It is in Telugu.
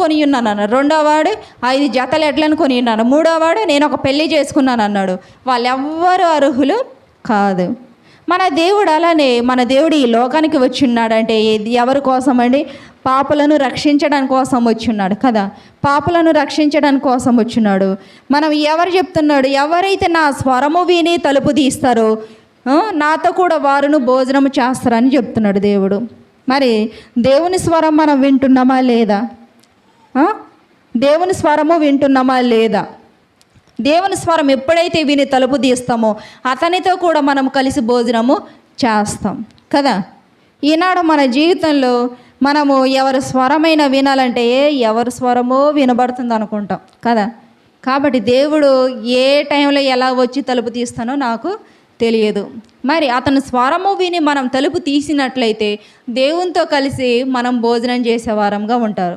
కొని ఉన్నాను అన్నాడు. రెండో వాడు 5 జతల ఎడ్లను కొని ఉన్నాను. మూడో వాడు నేను ఒక పెళ్లి చేసుకున్నాను అన్నాడు. వాళ్ళెవ్వరూ అర్హులు కాదు. మన దేవుడు అలానే, మన దేవుడు ఈ లోకానికి వచ్చి ఉన్నాడంటే ఎవరి కోసం అండి? పాపులను రక్షించడానికి కోసం వచ్చున్నాడు కదా. పాపులను రక్షించడానికి కోసం వచ్చున్నాడు. మనం ఎవరు చెప్తున్నాడు? ఎవరైతే నా స్వరము విని తలుపు తీస్తారో నాతో కూడా వారును భోజనము చేస్తారని చెప్తున్నాడు దేవుడు. మరి దేవుని స్వరం మనం వింటున్నామా లేదా? దేవుని స్వరము వింటున్నామా లేదా? దేవుని స్వరం ఎప్పుడైతే విని తలుపు తీస్తామో అతనితో కూడా మనం కలిసి భోజనము చేస్తాం కదా. ఈనాడు మన జీవితంలో మనము ఎవరి స్వరమైన వినాలంటే ఎవరి స్వరమో వినబడుతుంది అనుకుంటాం కదా. కాబట్టి దేవుడు ఏ టైంలో ఎలా వచ్చి తలుపు తీస్తానో నాకు తెలియదు. మరి అతని స్వరము విని మనం తలుపు తీసినట్లయితే దేవునితో కలిసి మనం భోజనం చేసేవారంగా ఉంటారు.